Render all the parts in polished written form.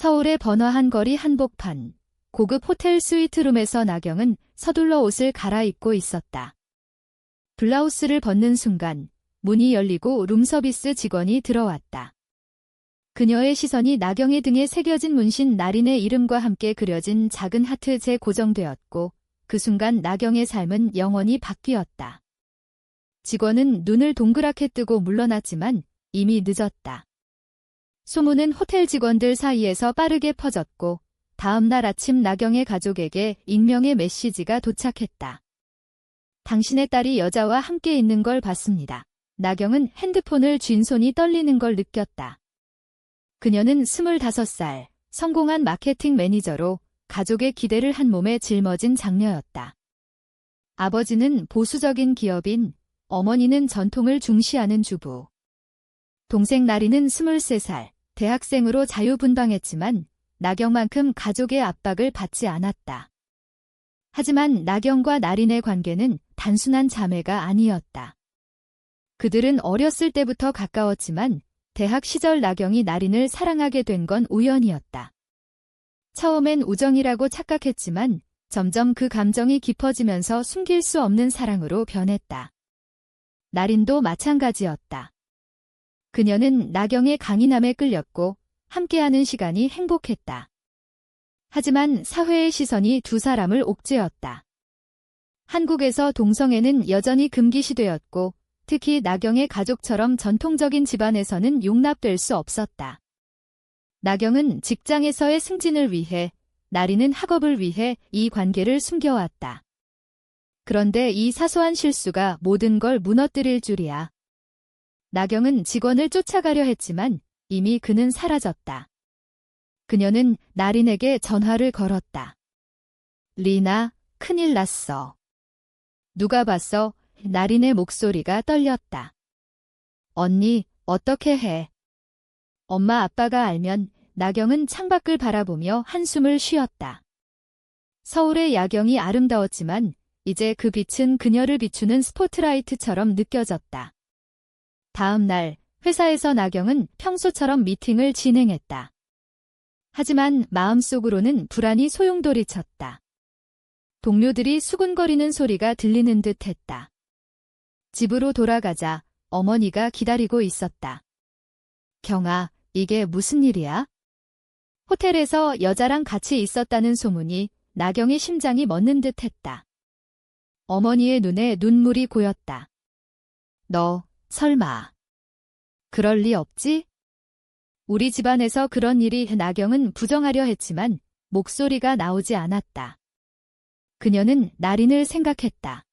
서울의 번화한 거리 한복판, 고급 호텔 스위트룸에서 나경은 서둘러 옷을 갈아입고 있었다. 블라우스를 벗는 순간 문이 열리고 룸서비스 직원이 들어왔다. 그녀의 시선이 나경의 등에 새겨진 문신 나린의 이름과 함께 그려진 작은 하트에 고정되었고 그 순간 나경의 삶은 영원히 바뀌었다. 직원은 눈을 동그랗게 뜨고 물러났지만 이미 늦었다. 소문은 호텔 직원들 사이에서 빠르게 퍼졌고 다음 날 아침 나경의 가족에게 익명의 메시지가 도착했다. 당신의 딸이 여자와 함께 있는 걸 봤습니다. 나경은 핸드폰을 쥔 손이 떨리는 걸 느꼈다. 그녀는 25살, 성공한 마케팅 매니저로 가족의 기대를 한 몸에 짊어진 장녀였다. 아버지는 보수적인 기업인, 어머니는 전통을 중시하는 주부. 동생 나리는 23살, 대학생으로 자유분방했지만 나경만큼 가족의 압박을 받지 않았다. 하지만 나경과 나린의 관계는 단순한 자매가 아니었다. 그들은 어렸을 때부터 가까웠지만 대학 시절 나경이 나린을 사랑하게 된 건 우연이었다. 처음엔 우정이라고 착각했지만 점점 그 감정이 깊어지면서 숨길 수 없는 사랑으로 변했다. 나린도 마찬가지였다. 그녀는 나경의 강인함에 끌렸고 함께하는 시간이 행복했다. 하지만 사회의 시선이 두 사람을 옥죄었다. 한국에서 동성애는 여전히 금기시되었고 특히 나경의 가족처럼 전통적인 집안에서는 용납될 수 없었다. 나경은 직장에서의 승진을 위해, 나린은 학업을 위해 이 관계를 숨겨왔다. 그런데 이 사소한 실수가 모든 걸 무너뜨릴 줄이야. 나경은 직원을 쫓아가려 했지만 이미 그는 사라졌다. 그녀는 나린에게 전화를 걸었다. 리나, 큰일 났어. 누가 봤어? 나린의 목소리가 떨렸다. 언니, 어떻게 해? 엄마 아빠가 알면. 나경은 창밖을 바라보며 한숨을 쉬었다. 서울의 야경이 아름다웠지만 이제 그 빛은 그녀를 비추는 스포트라이트처럼 느껴졌다. 다음 날 회사에서 나경은 평소처럼 미팅을 진행했다. 하지만 마음속으로는 불안이 소용돌이쳤다. 동료들이 수군거리는 소리가 들리는 듯 했다. 집으로 돌아가자 어머니가 기다리고 있었다. 경아, 이게 무슨 일이야? 호텔에서 여자랑 같이 있었다는 소문이 나경의 심장이 멎는 듯 했다. 어머니의 눈에 눈물이 고였다. 너, 설마. 그럴 리 없지? 우리 집안에서 그런 일이. 나경은 부정하려 했지만 목소리가 나오지 않았다. 그녀는 나린을 생각했다.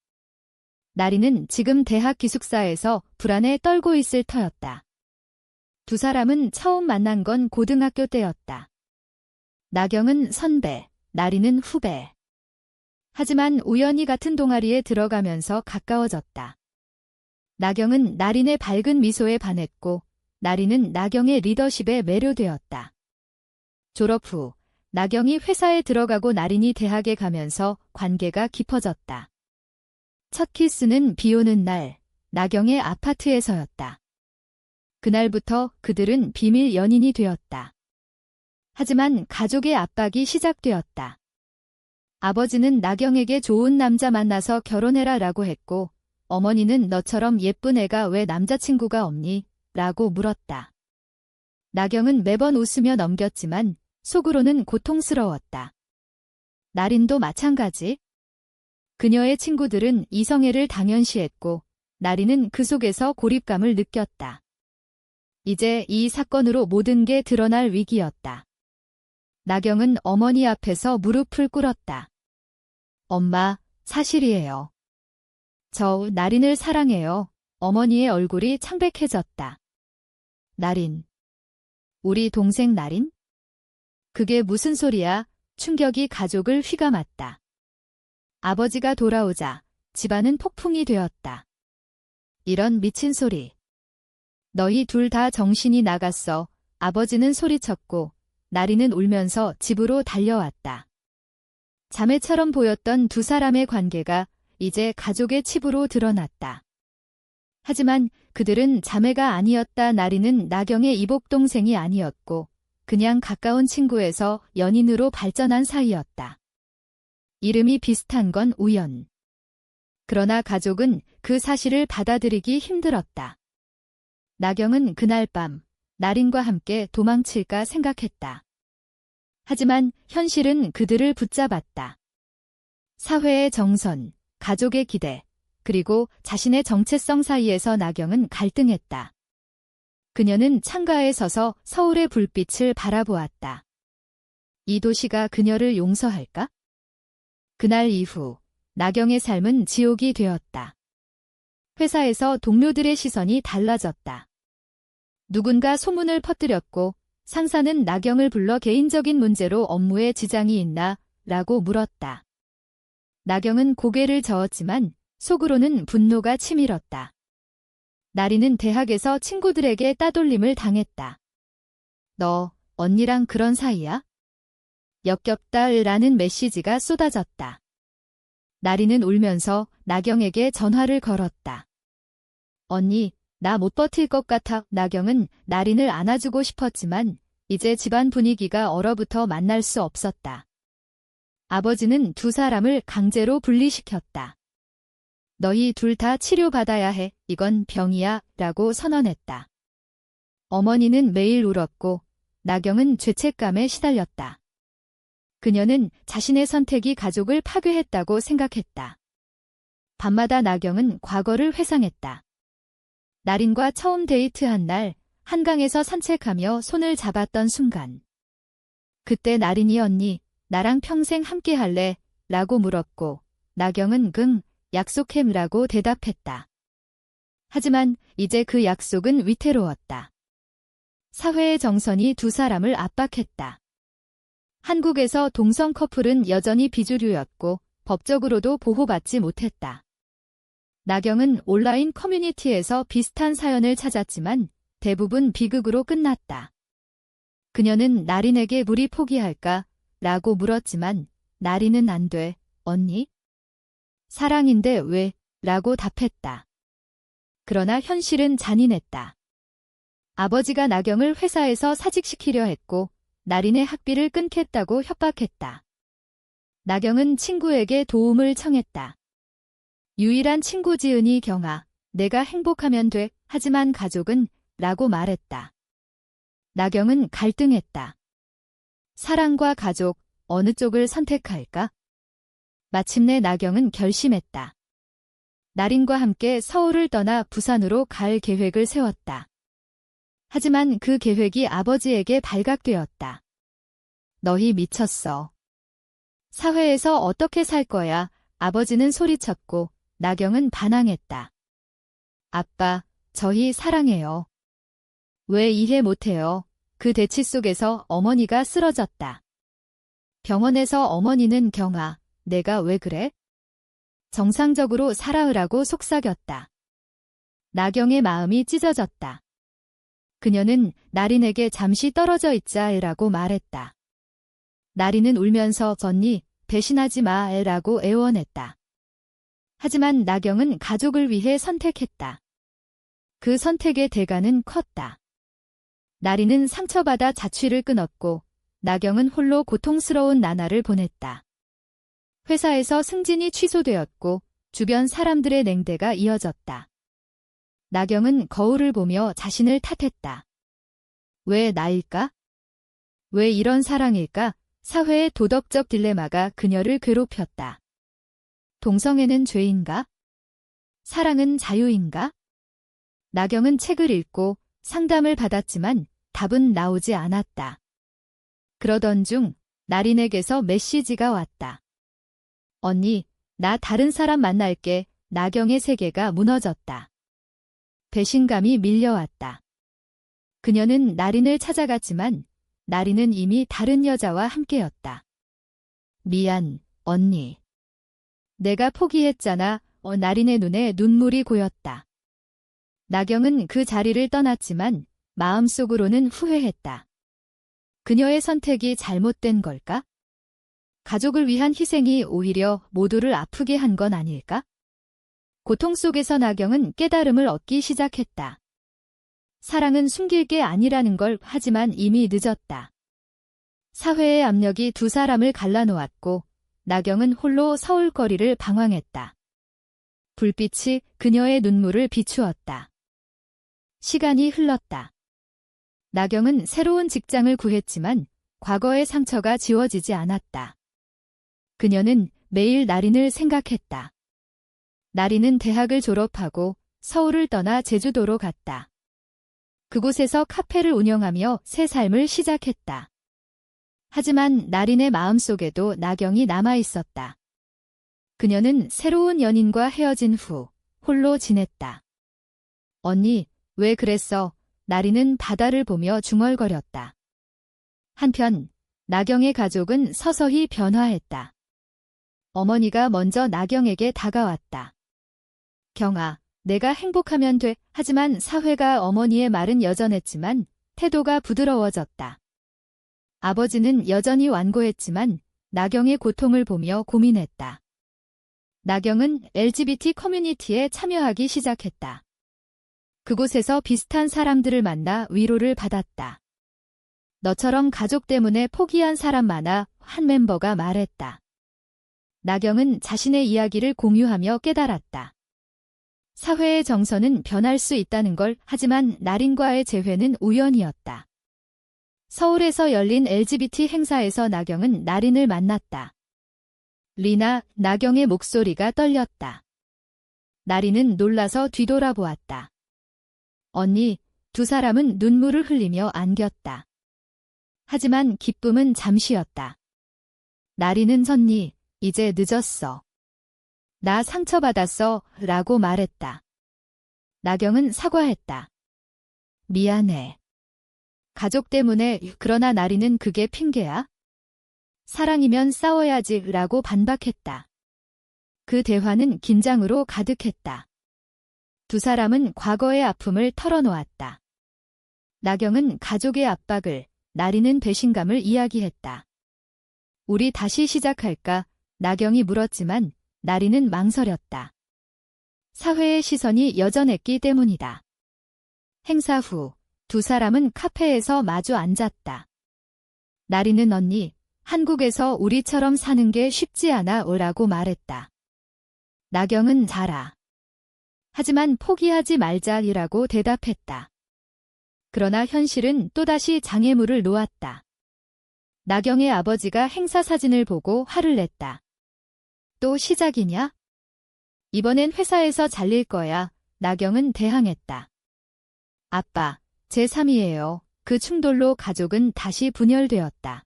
나린은 지금 대학 기숙사에서 불안에 떨고 있을 터였다. 두 사람은 처음 만난 건 고등학교 때였다. 나경은 선배, 나린은 후배. 하지만 우연히 같은 동아리에 들어가면서 가까워졌다. 나경은 나린의 밝은 미소에 반했고 나린은 나경의 리더십에 매료되었다. 졸업 후 나경이 회사에 들어가고 나린이 대학에 가면서 관계가 깊어졌다. 첫 키스는 비 오는 날 나경의 아파트에서였다. 그날부터 그들은 비밀 연인이 되었다. 하지만 가족의 압박이 시작되었다. 아버지는 나경에게 좋은 남자 만나서 결혼해라 라고 했고 어머니는 너처럼 예쁜 애가 왜 남자친구가 없니? 라고 물었다. 나경은 매번 웃으며 넘겼지만 속으로는 고통스러웠다. 나린도 마찬가지. 그녀의 친구들은 이성애를 당연시했고 나린은 그 속에서 고립감을 느꼈다. 이제 이 사건으로 모든 게 드러날 위기였다. 나경은 어머니 앞에서 무릎을 꿇었다. 엄마, 사실이에요. 저 나린을 사랑해요. 어머니의 얼굴이 창백해졌다. 나린. 우리 동생 나린? 그게 무슨 소리야? 충격이 가족을 휘감았다. 아버지가 돌아오자 집안은 폭풍이 되었다. 이런 미친 소리. 너희 둘 다 정신이 나갔어. 아버지는 소리쳤고 나린은 울면서 집으로 달려왔다. 자매처럼 보였던 두 사람의 관계가 이제 가족의 칩으로 드러났다. 하지만 그들은 자매가 아니었다. 나린은 나경의 이복동생이 아니었고 그냥 가까운 친구에서 연인으로 발전한 사이였다. 이름이 비슷한 건 우연. 그러나 가족은 그 사실을 받아들이기 힘들었다. 나경은 그날 밤 나린과 함께 도망칠까 생각했다. 하지만 현실은 그들을 붙잡았다. 사회의 정선, 가족의 기대, 그리고 자신의 정체성 사이에서 나경은 갈등했다. 그녀는 창가에 서서 서울의 불빛을 바라보았다. 이 도시가 그녀를 용서할까? 그날 이후 나경의 삶은 지옥이 되었다. 회사에서 동료들의 시선이 달라졌다. 누군가 소문을 퍼뜨렸고 상사는 나경을 불러 개인적인 문제로 업무에 지장이 있나? 라고 물었다. 나경은 고개를 저었지만 속으로는 분노가 치밀었다. 나리는 대학에서 친구들에게 따돌림을 당했다. 너, 언니랑 그런 사이야? 역겹다라는 메시지가 쏟아졌다. 나리는 울면서 나경에게 전화를 걸었다. 언니, 나 못 버틸 것 같아. 나경은 나린을 안아주고 싶었지만 이제 집안 분위기가 얼어붙어 만날 수 없었다. 아버지는 두 사람을 강제로 분리시켰다. 너희 둘 다 치료받아야 해. 이건 병이야. 라고 선언했다. 어머니는 매일 울었고 나경은 죄책감에 시달렸다. 그녀는 자신의 선택이 가족을 파괴했다고 생각했다. 밤마다 나경은 과거를 회상했다. 나린과 처음 데이트한 날 한강에서 산책하며 손을 잡았던 순간. 그때 나린이 언니, 나랑 평생 함께 할래? 라고 물었고 나경은 약속해라고 대답했다. 하지만 이제 그 약속은 위태로웠다. 사회의 정선이 두 사람을 압박했다. 한국에서 동성 커플은 여전히 비주류였고 법적으로도 보호받지 못했다. 나경은 온라인 커뮤니티에서 비슷한 사연을 찾았지만 대부분 비극으로 끝났다. 그녀는 나린에게 우리 포기할까? 라고 물었지만 나린은 안 돼, 언니? 사랑인데 왜? 라고 답했다. 그러나 현실은 잔인했다. 아버지가 나경을 회사에서 사직시키려 했고 나린의 학비를 끊겠다고 협박했다. 나경은 친구에게 도움을 청했다. 유일한 친구 지은이 경아, 내가 행복하면 돼. 하지만 가족은? 라고 말했다. 나경은 갈등했다. 사랑과 가족, 어느 쪽을 선택할까? 마침내 나경은 결심했다. 나린과 함께 서울을 떠나 부산으로 갈 계획을 세웠다. 하지만 그 계획이 아버지에게 발각되었다. 너희 미쳤어. 사회에서 어떻게 살 거야? 아버지는 소리쳤고 나경은 반항했다. 아빠, 저희 사랑해요. 왜 이해 못해요? 그 대치 속에서 어머니가 쓰러졌다. 병원에서 어머니는 경아, 내가 왜 그래? 정상적으로 살아으라고 속삭였다. 나경의 마음이 찢어졌다. 그녀는 나린에게 잠시 떨어져 있자라고 말했다. 나린은 울면서 언니, 배신하지 마라고 애원했다. 하지만 나경은 가족을 위해 선택했다. 그 선택의 대가는 컸다. 나린은 상처받아 자취를 끊었고 나경은 홀로 고통스러운 나날을 보냈다. 회사에서 승진이 취소되었고 주변 사람들의 냉대가 이어졌다. 나경은 거울을 보며 자신을 탓했다. 왜 나일까? 왜 이런 사랑일까? 사회의 도덕적 딜레마가 그녀를 괴롭혔다. 동성애는 죄인가? 사랑은 자유인가? 나경은 책을 읽고 상담을 받았지만 답은 나오지 않았다. 그러던 중 나린에게서 메시지가 왔다. 언니, 나 다른 사람 만날게. 나경의 세계가 무너졌다. 배신감이 밀려왔다. 그녀는 나린을 찾아갔지만 나린은 이미 다른 여자와 함께였다. 미안, 언니. 내가 포기했잖아. 나린의 눈에 눈물이 고였다. 나경은 그 자리를 떠났지만 마음속으로는 후회했다. 그녀의 선택이 잘못된 걸까? 가족을 위한 희생이 오히려 모두를 아프게 한 건 아닐까? 고통 속에서 나경은 깨달음을 얻기 시작했다. 사랑은 숨길 게 아니라는 걸 하지만 이미 늦었다. 사회의 압력이 두 사람을 갈라놓았고 나경은 홀로 서울거리를 방황했다. 불빛이 그녀의 눈물을 비추었다. 시간이 흘렀다. 나경은 새로운 직장을 구했지만 과거의 상처가 지워지지 않았다. 그녀는 매일 나린을 생각했다. 나린은 대학을 졸업하고 서울을 떠나 제주도로 갔다. 그곳에서 카페를 운영하며 새 삶을 시작했다. 하지만 나린의 마음속에도 나경이 남아있었다. 그녀는 새로운 연인과 헤어진 후 홀로 지냈다. 언니, 왜 그랬어? 나린은 바다를 보며 중얼거렸다. 한편 나경의 가족은 서서히 변화했다. 어머니가 먼저 나경에게 다가왔다. 경아, 내가 행복하면 돼. 하지만 사회가 어머니의 말은 여전했지만 태도가 부드러워졌다. 아버지는 여전히 완고했지만 나경의 고통을 보며 고민했다. 나경은 LGBT 커뮤니티에 참여하기 시작했다. 그곳에서 비슷한 사람들을 만나 위로를 받았다. 너처럼 가족 때문에 포기한 사람 많아, 한 멤버가 말했다. 나경은 자신의 이야기를 공유하며 깨달았다. 사회의 정서는 변할 수 있다는 걸, 하지만 나린과의 재회는 우연이었다. 서울에서 열린 LGBT 행사에서 나경은 나린을 만났다. 리나, 나경의 목소리가 떨렸다. 나린은 놀라서 뒤돌아보았다. 언니, 두 사람은 눈물을 흘리며 안겼다. 하지만 기쁨은 잠시였다. 나린은 선니, 이제 늦었어. 나 상처받았어, 라고 말했다. 나경은 사과했다. 미안해. 가족 때문에. 그러나 나린은 그게 핑계야? 사랑이면 싸워야지, 라고 반박했다. 그 대화는 긴장으로 가득했다. 두 사람은 과거의 아픔을 털어놓았다. 나경은 가족의 압박을, 나린은 배신감을 이야기했다. 우리 다시 시작할까? 나경이 물었지만 나린은 망설였다. 사회의 시선이 여전했기 때문이다. 행사 후 두 사람은 카페에서 마주 앉았다. 나린은 언니, 한국에서 우리처럼 사는 게 쉽지 않아, 라고 말했다. 나경은 알아. 하지만 포기하지 말자이라고 대답했다. 그러나 현실은 또다시 장애물을 놓았다. 나경의 아버지가 행사 사진을 보고 화를 냈다. 또 시작이냐? 이번엔 회사에서 잘릴 거야. 나경은 대항했다. 아빠, 제3이에요. 그 충돌로 가족은 다시 분열되었다.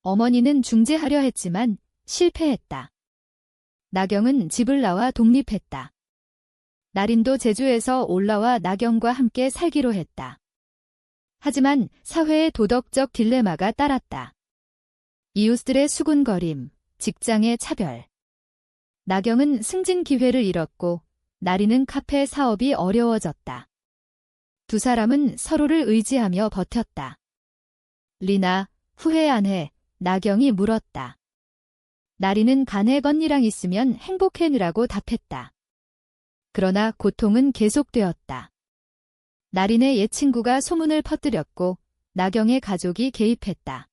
어머니는 중재하려 했지만 실패했다. 나경은 집을 나와 독립했다. 나린도 제주에서 올라와 나경과 함께 살기로 했다. 하지만 사회의 도덕적 딜레마가 따랐다. 이웃들의 수군거림, 직장의 차별. 나경은 승진 기회를 잃었고 나린은 카페 사업이 어려워졌다. 두 사람은 서로를 의지하며 버텼다. 리나, 후회 안 해? 나경이 물었다. 나린은 간핵 언니랑 있으면 행복해라고 답했다. 그러나 고통은 계속되었다. 나린의 옛 친구가 소문을 퍼뜨렸고 나경의 가족이 개입했다.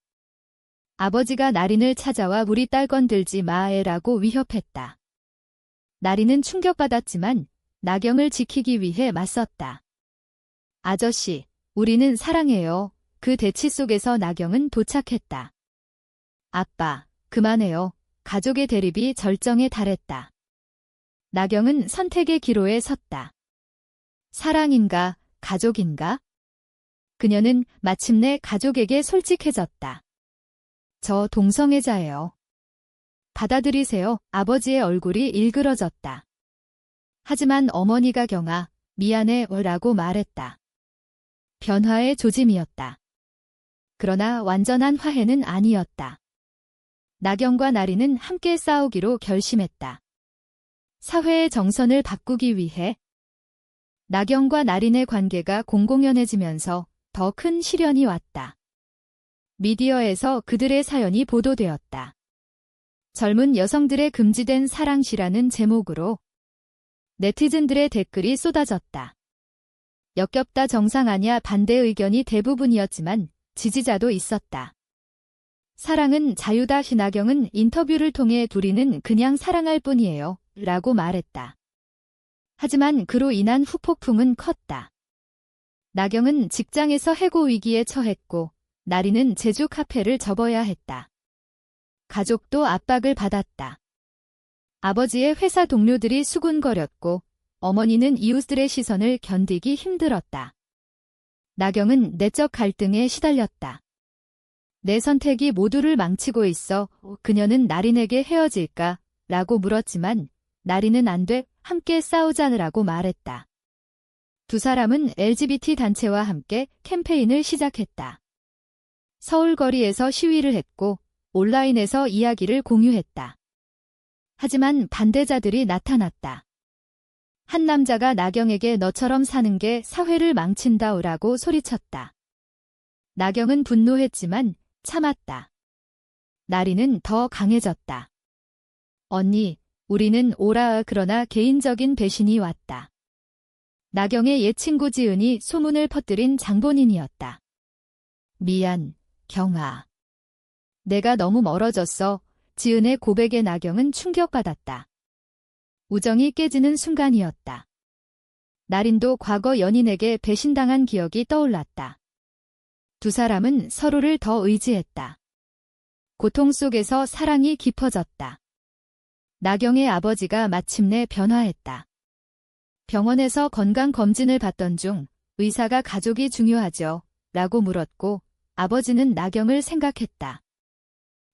아버지가 나린을 찾아와 우리 딸 건들지 마라고 위협했다. 나린은 충격받았지만 나경을 지키기 위해 맞섰다. 아저씨, 우리는 사랑해요. 그 대치 속에서 나경은 도착했다. 아빠, 그만해요. 가족의 대립이 절정에 달했다. 나경은 선택의 기로에 섰다. 사랑인가, 가족인가? 그녀는 마침내 가족에게 솔직해졌다. 저 동성애자예요. 받아들이세요. 아버지의 얼굴이 일그러졌다. 하지만 어머니가 경아, 미안해, 라고 말했다. 변화의 조짐이었다. 그러나 완전한 화해는 아니었다. 나경과 나린은 함께 싸우기로 결심했다. 사회의 정선을 바꾸기 위해 나경과 나린의 관계가 공공연해지면서 더 큰 시련이 왔다. 미디어에서 그들의 사연이 보도되었다. 젊은 여성들의 금지된 사랑시라는 제목으로 네티즌들의 댓글이 쏟아졌다. 역겹다, 정상 아냐, 반대 의견이 대부분이었지만 지지자도 있었다. 사랑은 자유다. 나경은 인터뷰를 통해 둘이는 그냥 사랑할 뿐이에요. 라고 말했다. 하지만 그로 인한 후폭풍은 컸다. 나경은 직장에서 해고 위기에 처했고 나리는 제주 카페를 접어야 했다. 가족도 압박을 받았다. 아버지의 회사 동료들이 수군거렸고 어머니는 이웃들의 시선을 견디기 힘들었다. 나경은 내적 갈등에 시달렸다. 내 선택이 모두를 망치고 있어. 그녀는 나린에게 헤어질까? 라고 물었지만 나린은 안 돼. 함께 싸우자느라고 말했다. 두 사람은 LGBT 단체와 함께 캠페인을 시작했다. 서울 거리에서 시위를 했고 온라인에서 이야기를 공유했다. 하지만 반대자들이 나타났다. 한 남자가 나경에게 너처럼 사는 게 사회를 망친다라고 소리쳤다. 나경은 분노했지만 참았다. 나리는 더 강해졌다. 언니, 우리는 오라. 그러나 개인적인 배신이 왔다. 나경의 옛 친구 지은이 소문을 퍼뜨린 장본인이었다. 미안, 경아. 내가 너무 멀어졌어. 지은의 고백에 나경은 충격받았다. 우정이 깨지는 순간이었다. 나린도 과거 연인에게 배신당한 기억이 떠올랐다. 두 사람은 서로를 더 의지했다. 고통 속에서 사랑이 깊어졌다. 나경의 아버지가 마침내 변화했다. 병원에서 건강검진을 받던 중 의사가 가족이 중요하죠? 라고 물었고 아버지는 나경을 생각했다.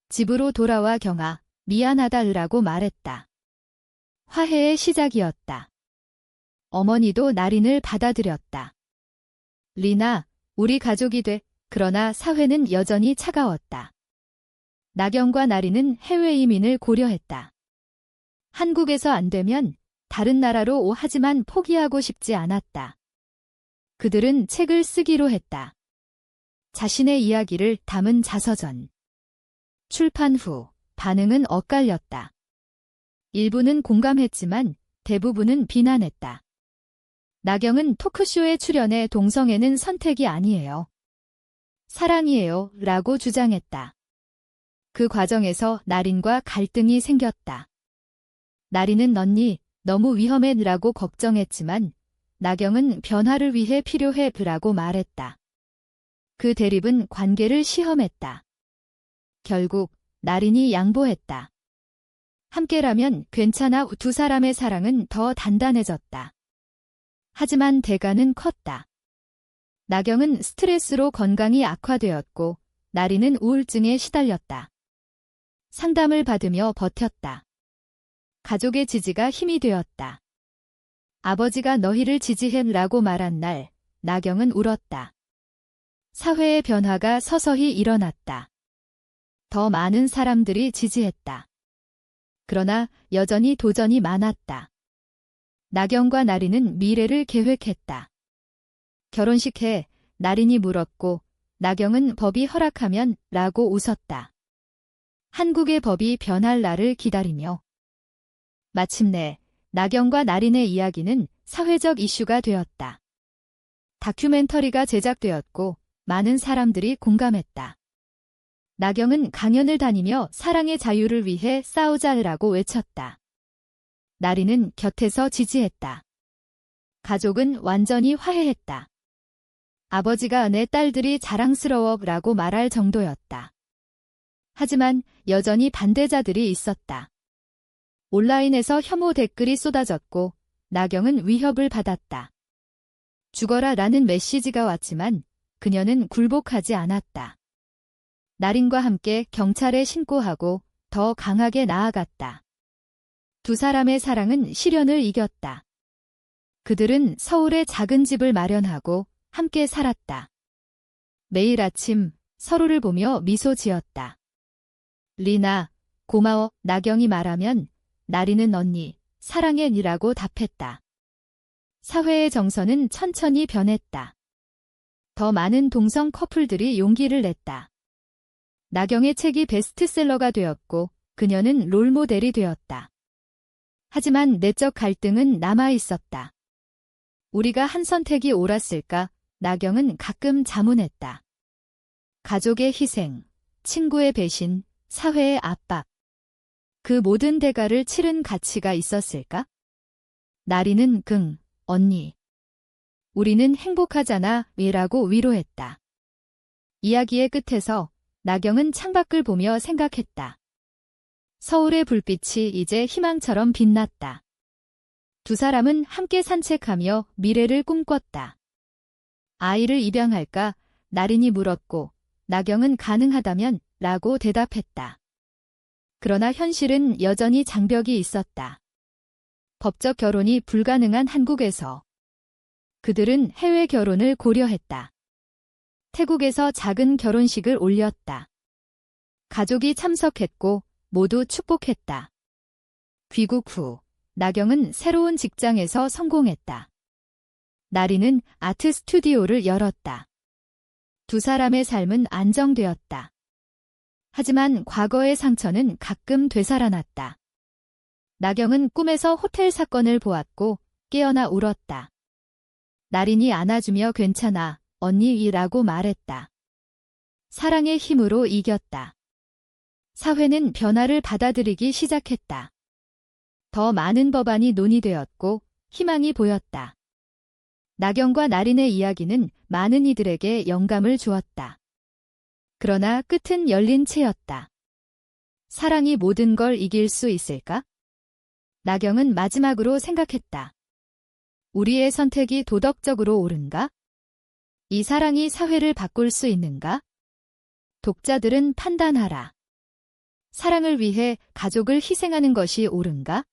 집으로 돌아와 경아, 미안하다라고 말했다. 화해의 시작이었다. 어머니도 나린을 받아들였다. 리나, 우리 가족이 돼. 그러나 사회는 여전히 차가웠다. 나경과 나린은 해외 이민을 고려했다. 한국에서 안 되면 다른 나라로 하지만 포기하고 싶지 않았다. 그들은 책을 쓰기로 했다. 자신의 이야기를 담은 자서전. 출판 후 반응은 엇갈렸다. 일부는 공감했지만 대부분은 비난했다. 나경은 토크쇼에 출연해 동성애는 선택이 아니에요. 사랑이에요. 라고 주장했다. 그 과정에서 나린과 갈등이 생겼다. 나린은 언니, 너무 위험해 라고 걱정했지만 나경은 변화를 위해 필요해 라고 말했다. 그 대립은 관계를 시험했다. 결국 나린이 양보했다. 함께라면 괜찮아. 두 사람의 사랑은 더 단단해졌다. 하지만 대가는 컸다. 나경은 스트레스로 건강이 악화되었고 나린은 우울증에 시달렸다. 상담을 받으며 버텼다. 가족의 지지가 힘이 되었다. 아버지가 너희를 지지해라고 말한 날 나경은 울었다. 사회의 변화가 서서히 일어났다. 더 많은 사람들이 지지했다. 그러나 여전히 도전이 많았다. 나경과 나린은 미래를 계획했다. 결혼식 해 나린이 물었고 나경은 법이 허락하면 라고 웃었다. 한국의 법이 변할 날을 기다리며. 마침내 나경과 나린의 이야기는 사회적 이슈가 되었다. 다큐멘터리가 제작되었고 많은 사람들이 공감했다. 나경은 강연을 다니며 사랑의 자유를 위해 싸우자라고 외쳤다. 나린은 곁에서 지지했다. 가족은 완전히 화해했다. 아버지가 내 딸들이 자랑스러워라고 말할 정도였다. 하지만 여전히 반대자들이 있었다. 온라인에서 혐오 댓글이 쏟아졌고 나경은 위협을 받았다. 죽어라 라는 메시지가 왔지만 그녀는 굴복하지 않았다. 나린과 함께 경찰에 신고하고 더 강하게 나아갔다. 두 사람의 사랑은 시련을 이겼다. 그들은 서울에 작은 집을 마련하고 함께 살았다. 매일 아침 서로를 보며 미소 지었다. 리나, 고마워. 나경이 말하면 나린은 언니, 사랑해니라고 답했다. 사회의 정서는 천천히 변했다. 더 많은 동성 커플들이 용기를 냈다. 나경의 책이 베스트셀러가 되었고 그녀는 롤모델이 되었다. 하지만 내적 갈등은 남아 있었다. 우리가 한 선택이 옳았을까? 나경은 가끔 자문했다. 가족의 희생, 친구의 배신, 사회의 압박. 그 모든 대가를 치른 가치가 있었을까? 나리는 언니. 우리는 행복하잖아, 라고 위로했다. 이야기의 끝에서 나경은 창밖을 보며 생각했다. 서울의 불빛이 이제 희망처럼 빛났다. 두 사람은 함께 산책하며 미래를 꿈꿨다. 아이를 입양할까? 나린이 물었고 나경은 가능하다면 라고 대답했다. 그러나 현실은 여전히 장벽이 있었다. 법적 결혼이 불가능한 한국에서 그들은 해외 결혼을 고려했다. 태국에서 작은 결혼식을 올렸다. 가족이 참석했고 모두 축복했다. 귀국 후 나경은 새로운 직장에서 성공했다. 나리는 아트 스튜디오를 열었다. 두 사람의 삶은 안정되었다. 하지만 과거의 상처는 가끔 되살아났다. 나경은 꿈에서 호텔 사건을 보았고 깨어나 울었다. 나린이 안아주며 괜찮아, 언니라고 말했다. 사랑의 힘으로 이겼다. 사회는 변화를 받아들이기 시작했다. 더 많은 법안이 논의되었고 희망이 보였다. 나경과 나린의 이야기는 많은 이들에게 영감을 주었다. 그러나 끝은 열린 채였다. 사랑이 모든 걸 이길 수 있을까? 나경은 마지막으로 생각했다. 우리의 선택이 도덕적으로 옳은가? 이 사랑이 사회를 바꿀 수 있는가? 독자들은 판단하라. 사랑을 위해 가족을 희생하는 것이 옳은가?